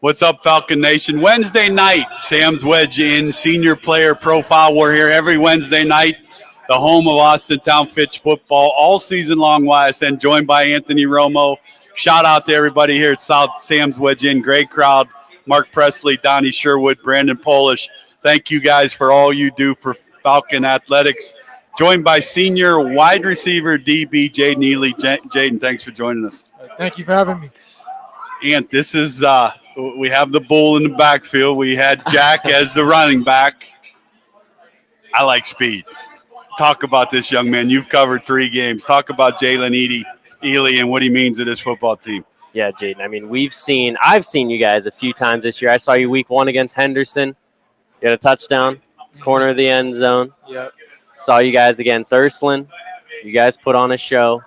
What's up, Falcon Nation? Wednesday night, Sam's Wedge in senior player profile. We're here every Wednesday night, the home of Austintown Fitch football, all season long YSN, joined by Anthony Romo. Shout out to everybody here at South Sam's Wedge in. Great crowd. Mark Presley, Donnie Sherwood, Brandon Polish. Thank you guys for all you do for Falcon Athletics. Joined by senior wide receiver DB Jayden Eley. Jayden, thanks for joining us. Thank you for having me. Ant, this is we have the bull in the backfield. We had Jack as the running back. I like speed. Talk about this young man. You've covered 3 games. Talk about Jayden Eley and what he means to this football team. Yeah, Jayden. I mean, I've seen you guys a few times this year. I saw you week 1 against Henderson. You had a touchdown, corner of the end zone. Yep. Saw you guys against Ursuline. You guys put on a show.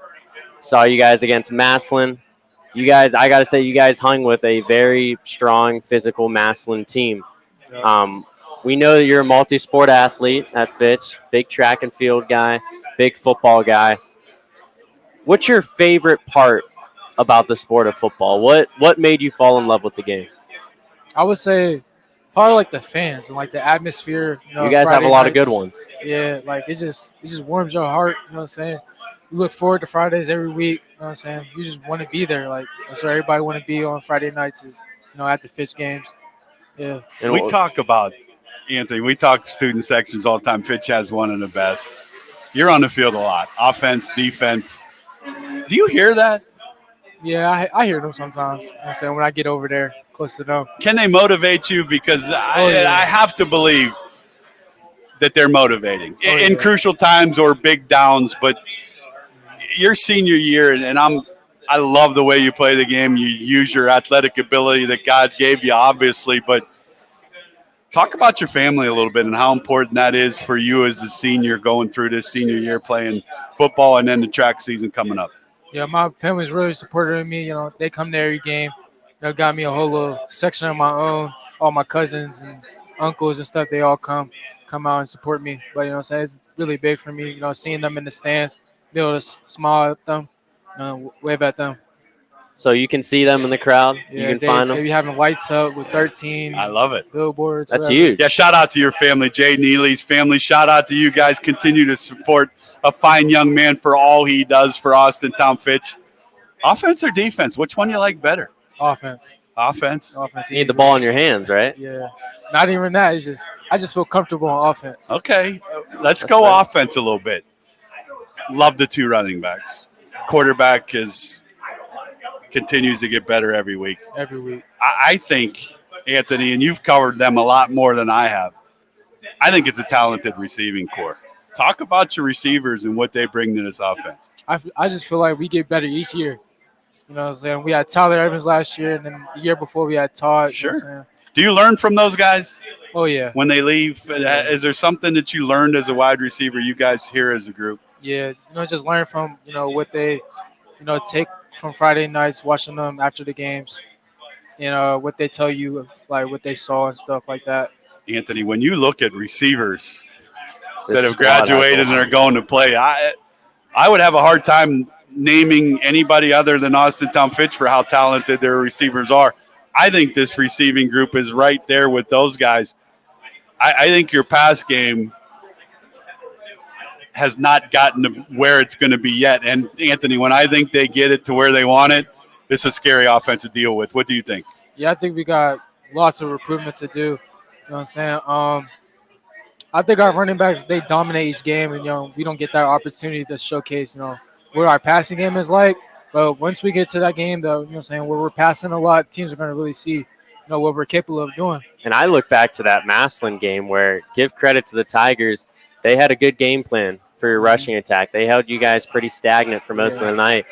Saw you guys against Massillon. You guys, I got to say, you guys hung with a very strong, physical Massillon team. Yep. We know that you're a multi-sport athlete at Fitch, big track and field guy, big football guy. What's your favorite part about the sport of football? What made you fall in love with the game? I would say probably like the fans and like the atmosphere. You guys Friday have a lot of nights. good ones. Yeah, like it just warms your heart. You know what I'm saying? You look forward to Fridays every week. You know what I'm saying? You just want to be there. Like that's where everybody want to be on Friday nights is at the Fitch games. Yeah. And we talk about Anthony. We talk student sections all the time. Fitch has one of the best. You're on the field a lot. Offense, defense. Do you hear that? Yeah, I hear them sometimes. You know what I'm saying when I get over there close to them. Can they motivate you? Because I have to believe that they're motivating in crucial times or big downs. But your senior year, and I love the way you play the game. You use your athletic ability that God gave you, obviously. But talk about your family a little bit and how important that is for you as a senior going through this senior year playing football and then the track season coming up. Yeah, my family's really supportive of me. They come to every game. Got me a whole little section of my own. All my cousins and uncles and stuff, they all come out and support me. But, what I'm saying, it's really big for me, seeing them in the stands, be able to smile at them, wave at them. So you can see them in the crowd? Yeah, you can find them? They be having lights up with 13. I love it. Billboards. That's whatever. huge. Yeah, shout out to your family, Jayden Eley's family. Shout out to you guys. Continue to support a fine young man for all he does for Austintown Fitch. Offense or defense? Which one you like better? Offense. Offense. You need the ball in your hands, right? Yeah. Not even that. It's I just feel comfortable on offense. Okay. Let's go fair. offense a little bit. Love the 2 running backs. Quarterback continues to get better every week. Every week. I think, Anthony, and you've covered them a lot more than I have, I think it's a talented receiving core. Talk about your receivers and what they bring to this offense. I just feel like we get better each year. You know what I'm saying? We had Tyler Evans last year, and then the year before we had Todd. Sure. You know what I'm saying? Do you learn from those guys Oh, yeah. when they leave? Is there something that you learned as a wide receiver, you guys here as a group? Yeah. Just learn from, what they, take from Friday nights, watching them after the games. What they tell you, like what they saw and stuff like that. Anthony, when you look at receivers that have squad has graduated and are going to play, I would have a hard time naming anybody other than Austintown Fitch for how talented their receivers are. I think this receiving group is right there with those guys. I think your pass game has not gotten to where it's going to be yet. And, Anthony, when I think they get it to where they want it, it's a scary offense to deal with. What do you think? Yeah, I think we got lots of improvements to do. You know what I'm saying? I think our running backs, they dominate each game, and, we don't get that opportunity to showcase, what our passing game is like. But once we get to that game, though, where we're passing a lot, teams are going to really see, what we're capable of doing. And I look back to that Massillon game where, give credit to the Tigers, they had a good game plan for your rushing attack. They held you guys pretty stagnant for most of the night.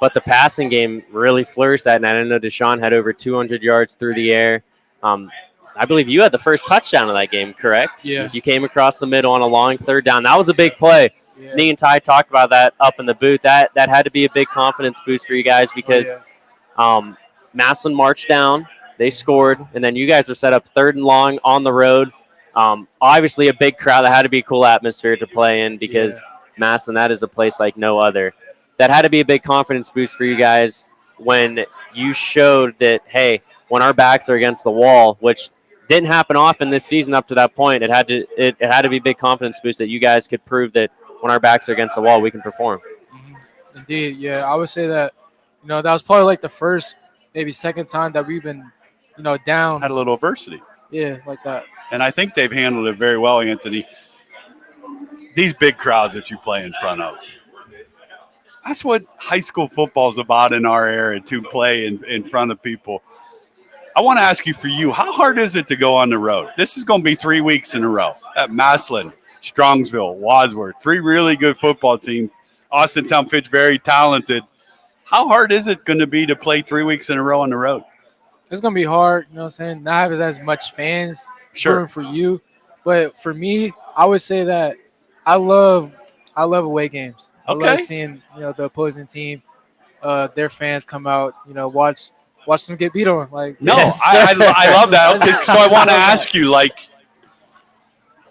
But the passing game really flourished that night. I know Deshaun had over 200 yards through the air. I believe you had the first touchdown of that game, correct? Yes. You came across the middle on a long 3rd down. That was a big play. Yeah. Me and Ty talked about that up in the booth. That had to be a big confidence boost for you guys because Massillon marched down, they scored, and then you guys were set up 3rd and long on the road. Obviously a big crowd. That had to be a cool atmosphere to play in because Massillon, that is a place like no other. That had to be a big confidence boost for you guys when you showed that, hey, when our backs are against the wall, which didn't happen often this season up to that point. It had to be a big confidence boost that you guys could prove that when our backs are against the wall, we can perform. Indeed, yeah. I would say that, that was probably like the first, maybe second time that we've been, down. Had a little adversity. Yeah, like that. And I think they've handled it very well, Anthony. These big crowds that you play in front of. That's what high school football is about in our area, to play in front of people. I want to ask you, for you, how hard is it to go on the road? This is going to be 3 weeks in a row at Massillon, Strongsville, Wadsworth, 3 really good football teams. Austintown Fitch, very talented. How hard is it going to be to play 3 weeks in a row on the road? It's going to be hard, you know what I'm saying? Not having as much fans rooting for you. But for me, I would say that I love away games. I love seeing, the opposing team, their fans come out, watch them get beat on. Like, no, yes. I love that. Okay, so I want to ask you, like,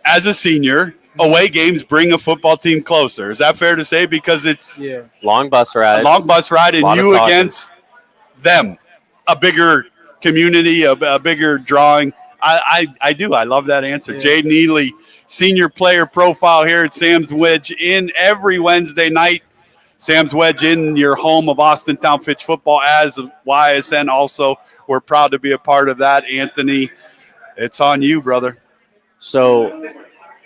as a senior, away games bring a football team closer. Is that fair to say? Because it's long bus rides, and you against them, a bigger community, a bigger drawing. I do. I love that answer. Jayden Eley, senior player profile here at Sam's Wedge in every Wednesday night. Sam's Wedge in your home of Austintown Fitch football as YSN. Also, we're proud to be a part of that. Anthony, it's on you, brother. So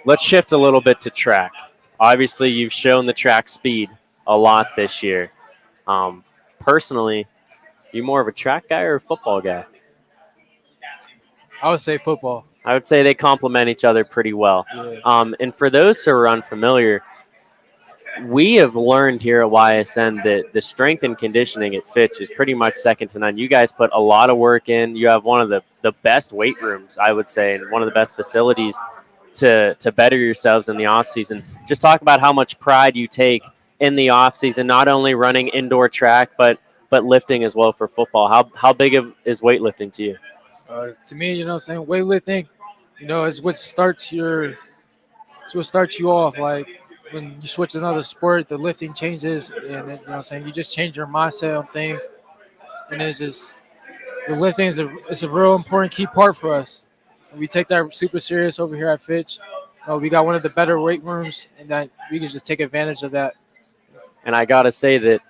let's shift a little bit to track. Obviously, you've shown the track speed a lot this year. Personally, you more of a track guy or a football guy? I would say football. I would say they complement each other pretty well. Yeah. And for those who are unfamiliar, we have learned here at YSN that the strength and conditioning at Fitch is pretty much second to none. You guys put a lot of work in. You have one of the best weight rooms, I would say, and one of the best facilities to better yourselves in the off season. Just talk about how much pride you take in the off season, not only running indoor track, but lifting as well for football. How big is weightlifting to you? To me, weightlifting, is what starts you off. Like, when you switch to another sport, the lifting changes, and you just change your mindset on things. And it's just, the lifting is a real important key part for us. And we take that super serious over here at Fitch. We got one of the better weight rooms, and that we can just take advantage of that. And I gotta say that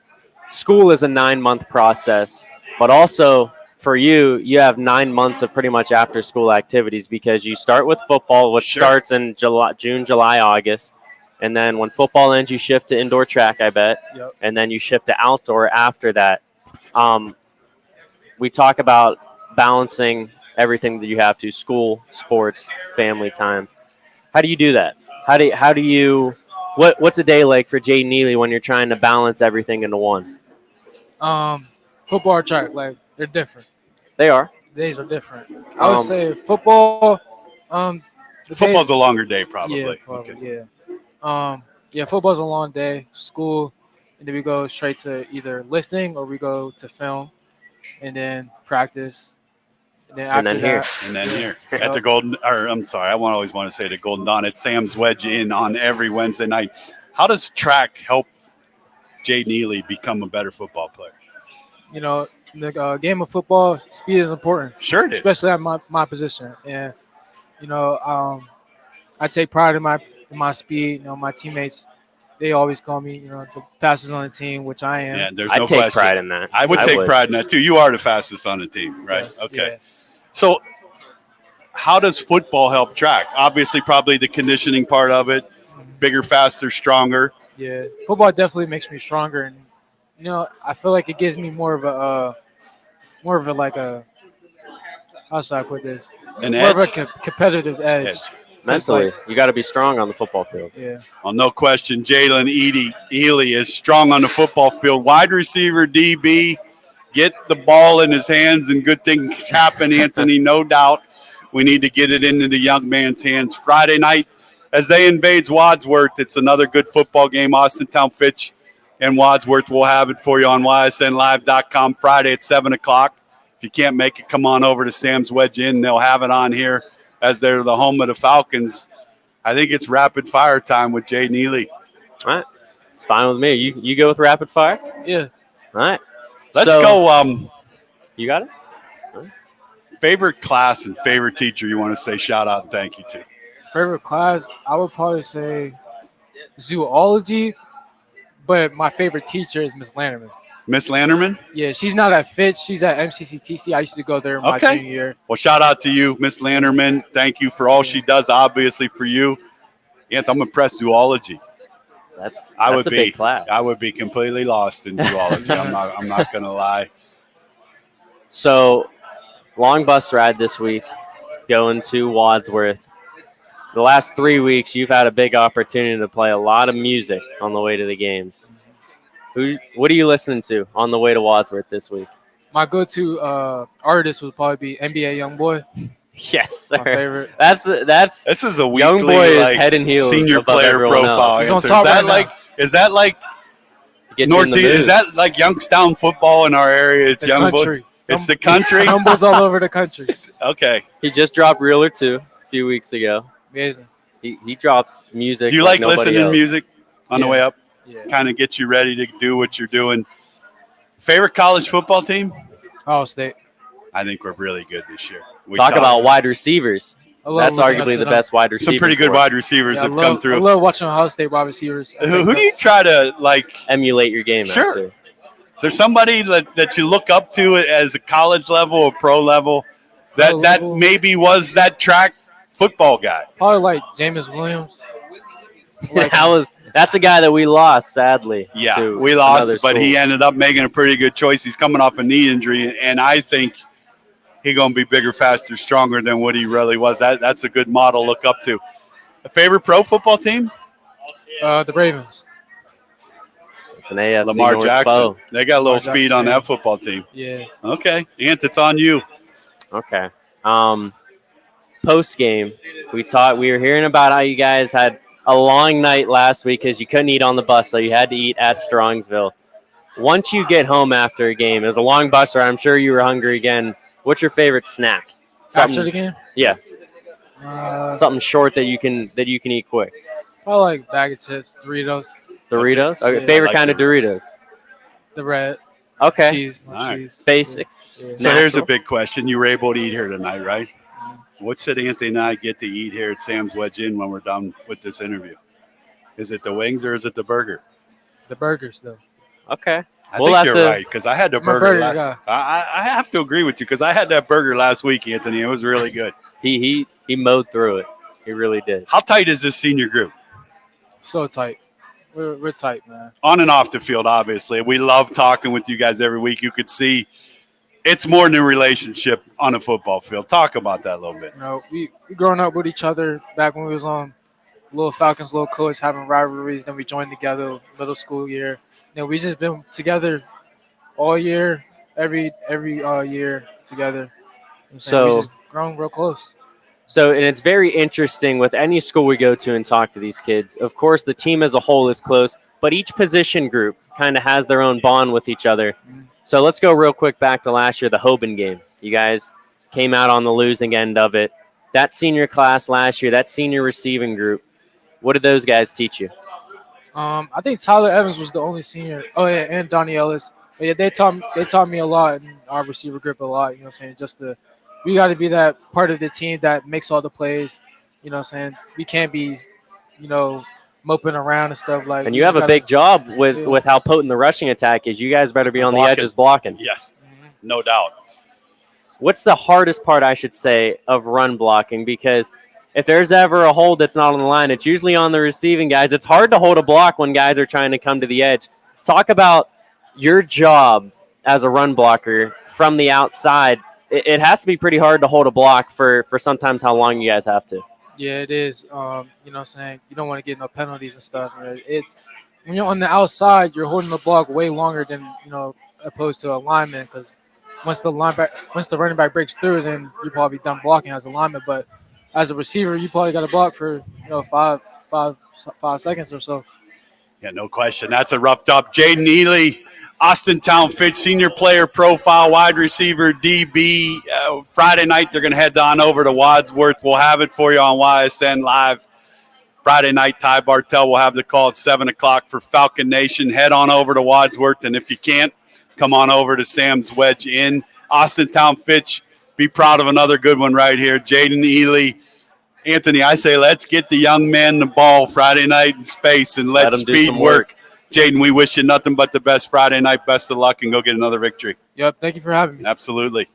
school is a 9-month process, but also for you have 9 months of pretty much after school activities, because you start with football, which starts in June, July, August. And then when football ends, you shift to indoor track, I bet. Yep. And then you shift to outdoor after that. We talk about balancing everything that you have to: school, sports, family time. How do you do that? How do you what's a day like for Jayden Eley when you're trying to balance everything into one? Football or track, like, they're different. They are. Days are different. I would say football. Football's a longer day, probably. Yeah, probably, yeah. Football's a long day. School, and then we go straight to either lifting or we go to film, and then practice, and then here at the Golden. Or I'm sorry, I always want to say the Golden Dawn. It's Sam's Wedge in on every Wednesday night. How does track help Jayden Eley become a better football player? The game of football, speed is important. Sure it is. Especially at my position. And, I take pride in my speed. My teammates, they always call me, the fastest on the team, which I am. Yeah, there's no question. I'd take pride in that. I would take pride in that, too. You are the fastest on the team, right? Yes, okay. Yeah. So how does football help track? Obviously, probably the conditioning part of it, bigger, faster, stronger. Yeah, football definitely makes me stronger. And, I feel like it gives me more of a how should I put this? An more edge? of a competitive edge. Mentally, you got to be strong on the football field. Yeah. Well, no question, Jayden Eley is strong on the football field. Wide receiver, DB, get the ball in his hands and good things happen, Anthony, no doubt. We need to get it into the young man's hands. Friday night, as they invade Wadsworth, it's another good football game. Austintown Fitch and Wadsworth will have it for you on ysnlive.com Friday at 7 o'clock. If you can't make it, come on over to Sam's Wedge Inn. They'll have it on here as they're the home of the Falcons. I think it's rapid fire time with Jayden Eley. All right. It's fine with me. You go with rapid fire? Yeah. All right. Let's go. You got it? Favorite class and favorite teacher you want to say shout out and thank you to? Favorite class, I would probably say zoology, but my favorite teacher is Miss Lannerman. Miss Lannerman? Yeah, she's not at Fitch. She's at MCCTC. I used to go there in my Okay. junior year. Well, shout out to you, Miss Lannerman. Thank you for all she does, obviously, for you. I'm impressed zoology. That's I a would big class. I would be completely lost in zoology. I'm not gonna lie. So, long bus ride this week, going to Wadsworth. The last 3 weeks, you've had a big opportunity to play a lot of music on the way to the games. What are you listening to on the way to Wadsworth this week? My go-to artist would probably be NBA YoungBoy. Yes, sir. My favorite. That's This is a weekly YoungBoy is head and heels senior above player everyone profile. else. He's on answer. top Is that right like now. is that like Get you in the Northeast? mood. Is that like Youngstown football in our area? It's The young country. boy. It's the country. Humbles all over the country. Okay. He just dropped Reeler 2 a few weeks ago. Amazing. He drops music. Do you like nobody listening to else. music on the Yeah. way up? Yeah. Kind of get you ready to do what you're doing. Favorite college football team? Ohio State. I think we're really good this year. We Talk talked- about wide receivers. I love That's looking up arguably to the them. best wide receiver. some pretty good for wide receivers Yeah, have come I through. love watching Ohio State wide receivers. I Who think do you that's- try to like? emulate your game. Sure. After. Is there somebody that you look up to as a college level or pro level that Pro that level. maybe was that track football guy? Probably like Jameis Williams. Like That's a guy that we lost, sadly. Yeah, to we lost, another but he school. ended up making a pretty good choice. He's coming off a knee injury, and I think he's going to be bigger, faster, stronger than what he really was. That's a good model to look up to. A favorite pro football team? the Ravens. It's an AFC Lamar North Jackson. foe. They got a little Lamar speed Jackson, on yeah. that football team. Yeah. Okay, Ant, it's on you. Okay. Post game, we were hearing about how you guys had a long night last week because you couldn't eat on the bus, so you had to eat at Strongsville. Once you get home after a game, it was a long bus ride. I'm sure you were hungry again. What's your favorite snack? After the game? Yeah, Uh, something short that you can eat quick. probably like bag of chips, Doritos, Doritos. Okay. Yeah, Favorite I like kind of Doritos. the red, Okay. cheese, no All right. cheese. Basic. Yeah. So here's a Natural. big question. You were able to eat here tonight, right? What should Anthony and I get to eat here at Sam's Wedge Inn when we're done with this interview? Is it the wings or is it the burger? The burgers, though. Okay. I We'll think have you're to- right because I had the I'm a burger burger last. I have to agree with you because I had that burger last week, Anthony. It was really good. He mowed through it. He really did. How tight is this senior group? So tight. We're tight, man. On and off the field, obviously. We love talking with you guys every week. You could see it's more than a relationship on a football field. Talk about that a little bit. You know, we growing up with each other back when we was on little Falcons, little coach, having rivalries. Then we joined together middle school year. Then we just been together all year, every year together. You know what I'm saying? We So- just grown real close. So, and it's very interesting with any school we go to and talk to these kids. Of course, the team as a whole is close, but each position group kind of has their own bond with each other. So let's go real quick back to last year, the Hoban game. You guys came out on the losing end of it. That senior class last year, that senior receiving group, what did those guys teach you? I think Tyler Evans was the only senior. Oh yeah, and Donnie Ellis. But yeah, they taught me a lot in our receiver group a lot. You know what I'm saying? We got to be that part of the team that makes all the plays. You know what I'm saying? We can't be, moping around and stuff like. And we you just have a gotta- big job Yeah. with how potent the rushing attack is. You guys better be on the Blocking. edges blocking. Yes, no doubt. What's the hardest part, I should say, of run blocking? Because if there's ever a hold that's not on the line, it's usually on the receiving guys. It's hard to hold a block when guys are trying to come to the edge. Talk about your job as a run blocker from the outside. It has to be pretty hard to hold a block for sometimes how long you guys have to. Yeah, it is. You know what I'm saying? You don't want to get no penalties and stuff. It's when you're on the outside, you're holding the block way longer than opposed to a lineman because once the running back breaks through, then you're probably done blocking as a lineman. But as a receiver, you probably got to block for 5 seconds or so. Yeah, no question. That's a roughed up. Jayden Eley, Austintown Fitch, senior player profile, wide receiver, DB. Friday night, they're going to head on over to Wadsworth. We'll have it for you on YSN Live. Friday night, Ty Bartell will have the call at 7 o'clock for Falcon Nation. Head on over to Wadsworth, and if you can't, come on over to Sam's Wedge Inn. Austintown Fitch, be proud of another good one right here. Jayden Eley. Anthony, I say let's get the young man the ball Friday night in space and let speed work. Jayden, we wish you nothing but the best Friday night. Best of luck and go get another victory. Yep. Thank you for having me. Absolutely.